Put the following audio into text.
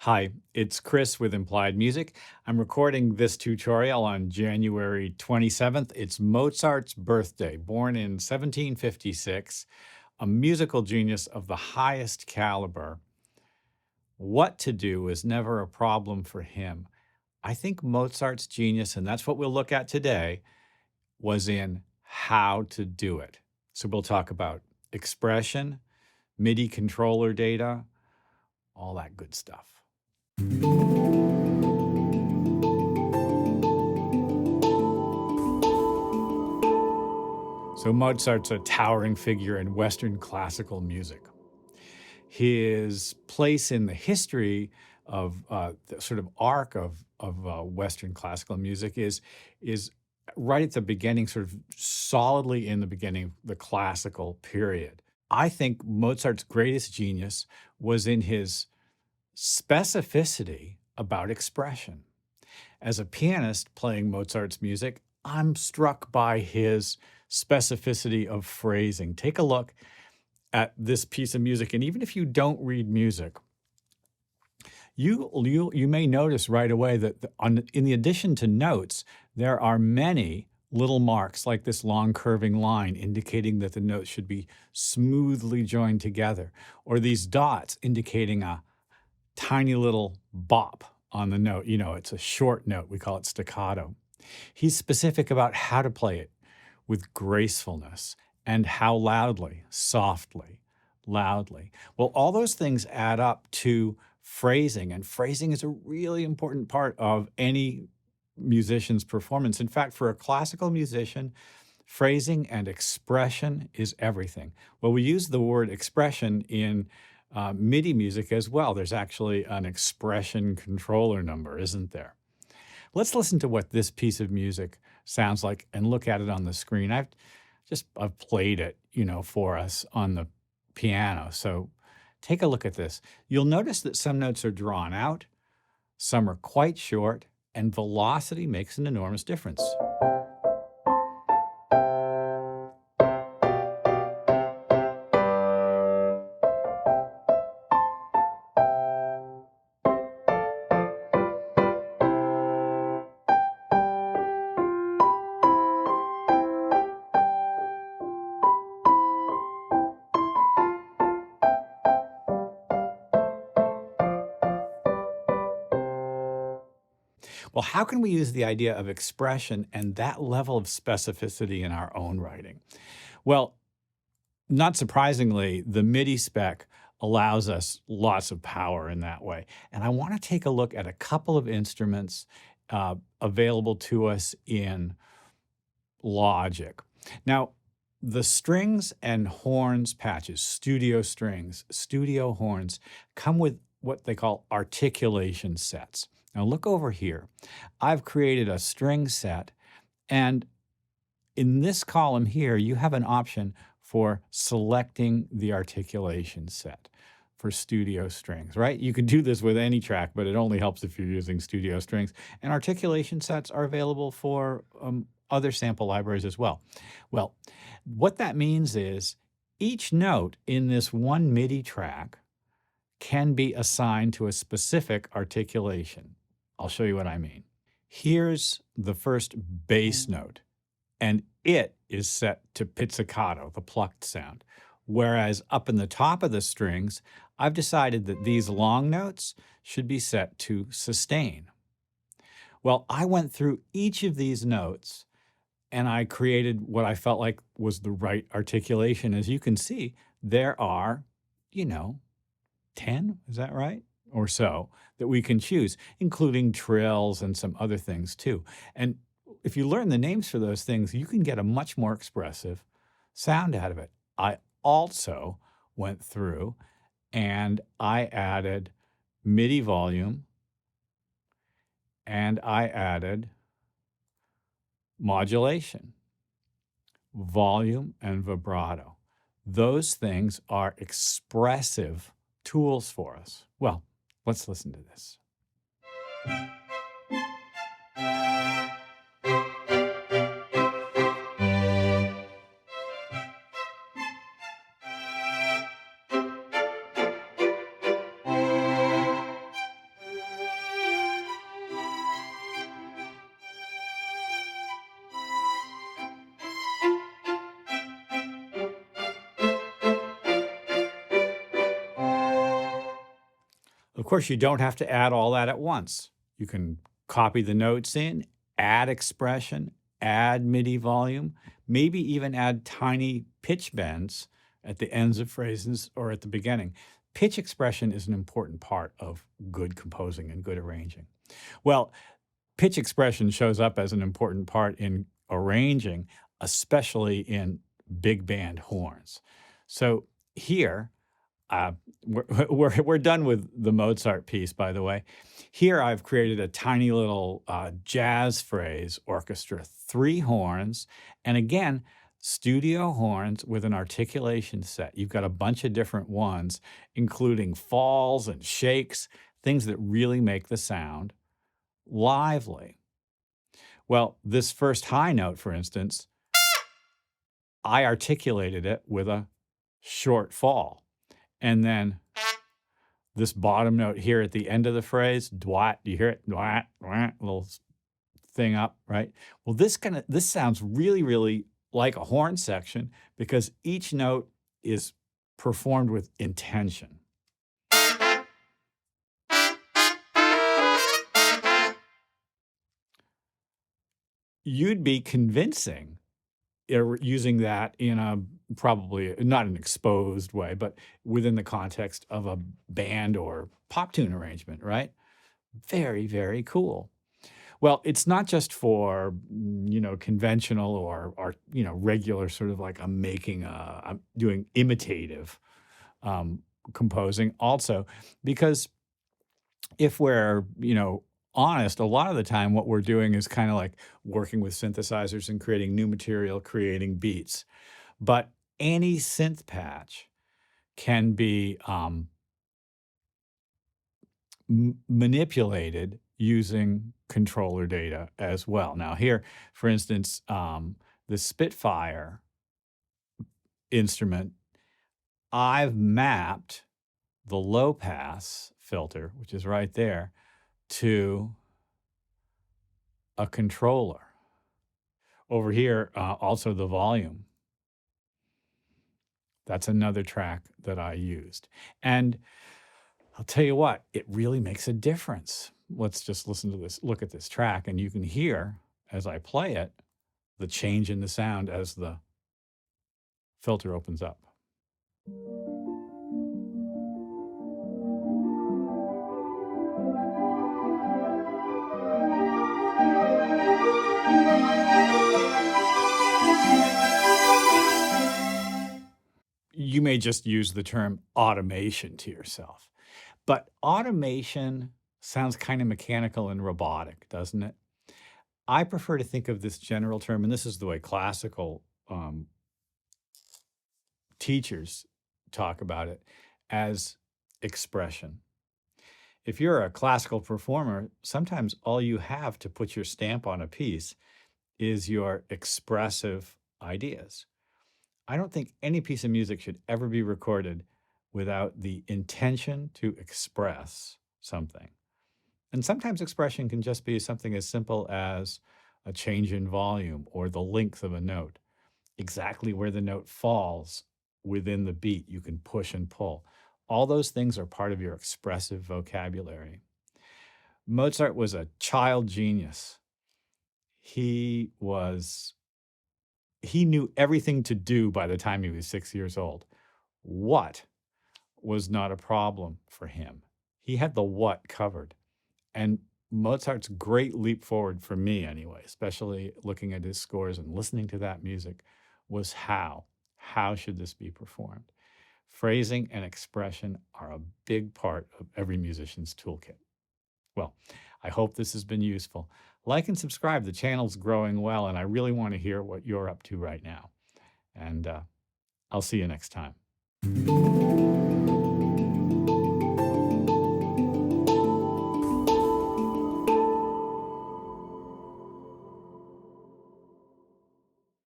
Hi, it's Chris with Implied Music. I'm recording this tutorial on January 27th. It's Mozart's birthday, born in 1756, a musical genius of the highest caliber. What to do is never a problem for him. I think Mozart's genius, and that's what we'll look at today, was in how to do it. So we'll talk about expression, MIDI controller data, all that good stuff. So Mozart's a towering figure in Western classical music. His place in the history of the sort of arc of Western classical music is right at the beginning, sort of solidly in the beginning of the classical period. I think Mozart's greatest genius was in his specificity about expression. As a pianist playing Mozart's music, I'm struck by his specificity of phrasing. Take a look at this piece of music, and even if you don't read music, you may notice right away that in the addition to notes, there are many little marks like this long curving line indicating that the notes should be smoothly joined together, or these dots indicating a tiny little bop on the note. You know, it's a short note. We call it staccato. He's specific about how to play it with gracefulness and how loudly, softly, loudly. Well, all those things add up to phrasing, and phrasing is a really important part of any musician's performance. In fact, for a classical musician, phrasing and expression is everything. Well, we use the word expression in MIDI music as well. There's actually an expression controller number, isn't there? Let's listen to what this piece of music sounds like and look at it on the screen. I've played it, for us on the piano. So take a look at this. You'll notice that some notes are drawn out, some are quite short, and velocity makes an enormous difference. Well, how can we use the idea of expression and that level of specificity in our own writing? Well, not surprisingly, the MIDI spec allows us lots of power in that way. And I want to take a look at a couple of instruments available to us in Logic. Now, the strings and horns patches, studio strings, studio horns, come with what they call articulation sets. Now look over here. I've created a string set, and in this column here, you have an option for selecting the articulation set for studio strings, right? You can do this with any track, but it only helps if you're using studio strings. And articulation sets are available for other sample libraries as well. Well, what that means is each note in this one MIDI track can be assigned to a specific articulation. I'll show you what I mean. Here's the first bass note, and it is set to pizzicato, the plucked sound. Whereas up in the top of the strings, I've decided that these long notes should be set to sustain. Well, I went through each of these notes and I created what I felt like was the right articulation. As you can see, there are, 10, is that right? Or so, that we can choose, including trills and some other things too. And if you learn the names for those things, you can get a much more expressive sound out of it. I also went through and I added MIDI volume and I added modulation, volume and vibrato. Those things are expressive tools for us. Well, let's listen to this. Of course, you don't have to add all that at once. You can copy the notes in, add expression, add MIDI volume, maybe even add tiny pitch bends at the ends of phrases or at the beginning. Pitch expression is an important part of good composing and good arranging. Well, pitch expression shows up as an important part in arranging, especially in big band horns. So here, we're done with the Mozart piece, by the way. Here I've created a tiny little jazz phrase orchestra, 3 horns, and again, studio horns with an articulation set. You've got a bunch of different ones, including falls and shakes, things that really make the sound lively. Well, this first high note, for instance, I articulated it with a short fall. And then this bottom note here at the end of the phrase, dwat, you hear it? Dwat, dwat, little thing up, right? Well, this sounds really, really like a horn section because each note is performed with intention. You'd be convincing using that in a probably not an exposed way, but within the context of a band or pop tune arrangement, right? Very, very cool. Well, it's not just for, conventional or regular sort of like I'm doing imitative composing also, because if we're, honest, a lot of the time what we're doing is kind of like working with synthesizers and creating new material, creating beats. But any synth patch can be manipulated using controller data as well. Now here, for instance, the Spitfire instrument, I've mapped the low pass filter, which is right there, to a controller. Over here, also the volume. That's another track that I used. And I'll tell you what, it really makes a difference. Let's just listen to this, look at this track, and you can hear, as I play it, the change in the sound as the filter opens up. You may just use the term automation to yourself. But automation sounds kind of mechanical and robotic, doesn't it? I prefer to think of this general term, and this is the way classical teachers talk about it, as expression. If you're a classical performer, sometimes all you have to put your stamp on a piece is your expressive ideas. I don't think any piece of music should ever be recorded without the intention to express something. And sometimes expression can just be something as simple as a change in volume or the length of a note, exactly where the note falls within the beat. You can push and pull. All those things are part of your expressive vocabulary. Mozart was a child genius. He knew everything to do by the time he was 6 years old. What was not a problem for him. He had the what covered. And Mozart's great leap forward for me anyway, especially looking at his scores and listening to that music, was how. How should this be performed? Phrasing and expression are a big part of every musician's toolkit. Well, I hope this has been useful. Like and subscribe. The channel's growing well, and I really want to hear what you're up to right now. And I'll see you next time.